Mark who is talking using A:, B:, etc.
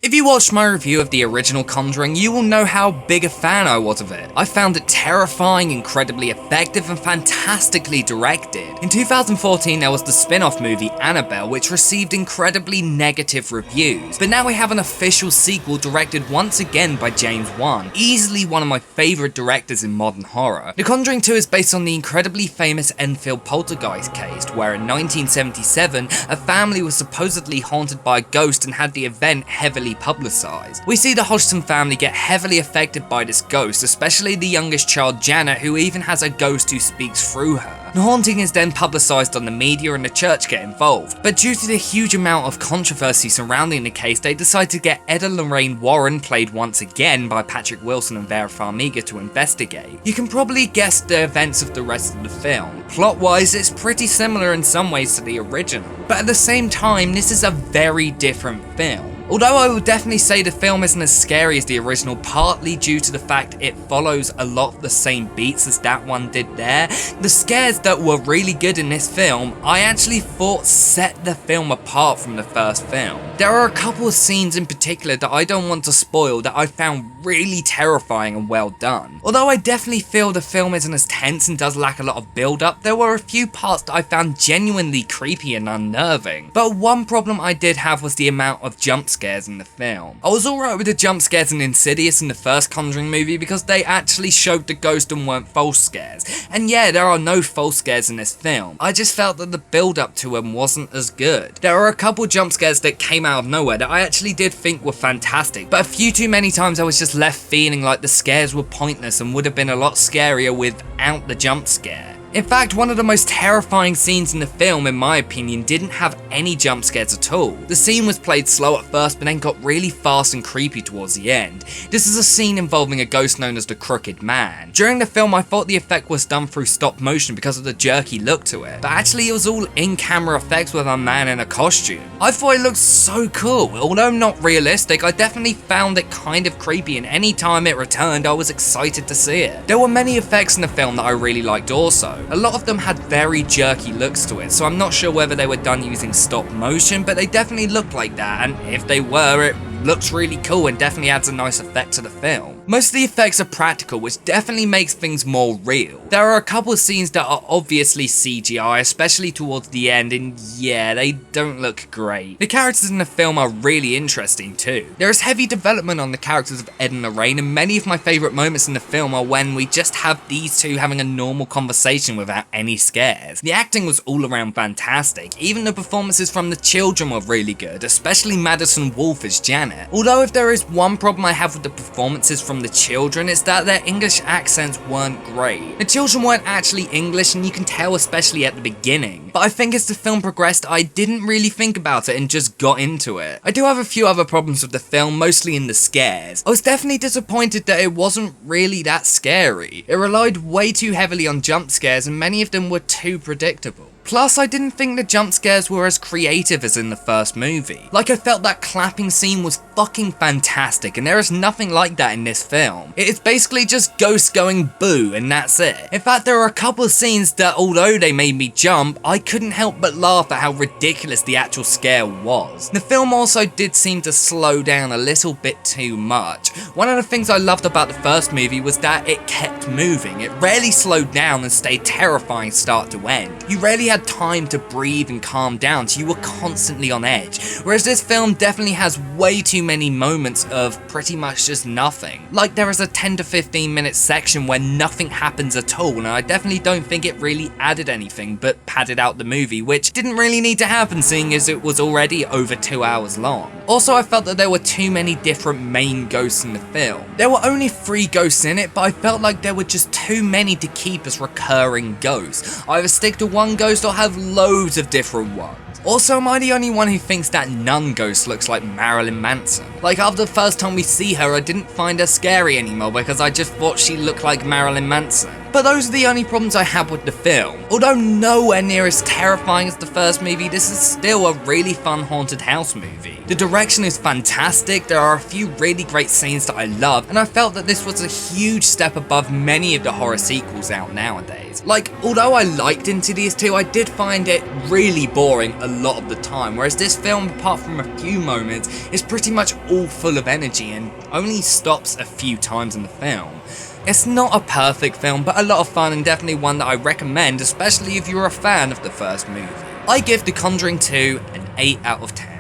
A: If you watched my review of the original Conjuring, you will know how big a fan I was of it. I found it terrifying, incredibly effective, and fantastically directed. In 2014, there was the spin-off movie Annabelle, which received incredibly negative reviews. But now we have an official sequel directed once again by James Wan, easily one of my favourite directors in modern horror. The Conjuring 2 is based on the incredibly famous Enfield poltergeist case, where in 1977, a family was supposedly haunted by a ghost and had the event heavily publicised. We see the Hodgson family get heavily affected by this ghost, especially the youngest child Janet, who even has a ghost who speaks through her. The haunting is then publicised on the media and the church get involved, but due to the huge amount of controversy surrounding the case, they decide to get Eda Lorraine Warren, played once again by Patrick Wilson and Vera Farmiga, to investigate. You can probably guess the events of the rest of the film. Plot-wise, it's pretty similar in some ways to the original, but at the same time, this is a very different film. Although I would definitely say the film isn't as scary as the original, partly due to the fact it follows a lot of the same beats as that one did there, the scares that were really good in this film, I actually thought set the film apart from the first film. There are a couple of scenes in particular that I don't want to spoil that I found really terrifying and well done. Although I definitely feel the film isn't as tense and does lack a lot of build up, there were a few parts that I found genuinely creepy and unnerving. But one problem I did have was the amount of jump scares in the film. I was alright with the jump scares in Insidious in the first Conjuring movie because they actually showed the ghost and weren't false scares. And yeah, there are no false scares in this film. I just felt that the build up to them wasn't as good. There are a couple jump scares that came out of nowhere that I actually did think were fantastic, but a few too many times I was just left feeling like the scares were pointless and would have been a lot scarier without the jump scare. In fact, one of the most terrifying scenes in the film, in my opinion, didn't have any jump scares at all. The scene was played slow at first, but then got really fast and creepy towards the end. This is a scene involving a ghost known as the Crooked Man. During the film, I thought the effect was done through stop motion because of the jerky look to it, but actually it was all in-camera effects with a man in a costume. I thought it looked so cool. Although not realistic, I definitely found it kind of creepy, and any time it returned, I was excited to see it. There were many effects in the film that I really liked also. A lot of them had very jerky looks to it, so I'm not sure whether they were done using stop motion, but they definitely looked like that, and if they were, it looks really cool and definitely adds a nice effect to the film. Most of the effects are practical, which definitely makes things more real. There are a couple of scenes that are obviously CGI, especially towards the end, and yeah, they don't look great. The characters in the film are really interesting too. There is heavy development on the characters of Ed and Lorraine, and many of my favourite moments in the film are when we just have these two having a normal conversation without any scares. The acting was all around fantastic. Even the performances from the children were really good, especially Madison Wolfe as Janet. Although if there is one problem I have with the performances from the children, it's that their English accents weren't great. The children weren't actually English, and you can tell especially at the beginning. But I think as the film progressed, I didn't really think about it and just got into it. I do have a few other problems with the film, mostly in the scares. I was definitely disappointed that it wasn't really that scary. It relied way too heavily on jump scares, and many of them were too predictable. Plus, I didn't think the jump scares were as creative as in the first movie. Like, I felt that clapping scene was fucking fantastic, and there is nothing like that in this film. It is basically just ghosts going boo, and that's it. In fact, there are a couple of scenes that, although they made me jump, I couldn't help but laugh at how ridiculous the actual scare was. The film also did seem to slow down a little bit too much. One of the things I loved about the first movie was that it kept moving. It rarely slowed down and stayed terrifying start to end. You rarely had time to breathe and calm down, so you were constantly on edge. Whereas this film definitely has way too many moments of pretty much just nothing. Like, there is a 10 to 15 minute section where nothing happens at all, and I definitely don't think it really added anything but padded out the movie, which didn't really need to happen seeing as it was already over 2 hours long. Also, I felt that there were too many different main ghosts in the film. There were only 3 ghosts in it, but I felt like there were just too many to keep as recurring ghosts. Either stick to one ghost or have loads of different ones. Also, am I the only one who thinks that Nun ghost looks like Marilyn Manson? Like, after the first time we see her, I didn't find her scary anymore because I just thought she looked like Marilyn Manson. But those are the only problems I have with the film. Although nowhere near as terrifying as the first movie, this is still a really fun haunted house movie. The direction is fantastic, there are a few really great scenes that I love, and I felt that this was a huge step above many of the horror sequels out nowadays. movies. Like, although I liked Insidious 2, I did find it really boring a lot of the time, whereas this film, apart from a few moments, is pretty much all full of energy and only stops a few times in the film. It's not a perfect film, but a lot of fun and definitely one that I recommend, especially if you're a fan of the first movie. I give The Conjuring 2 an 8 out of 10.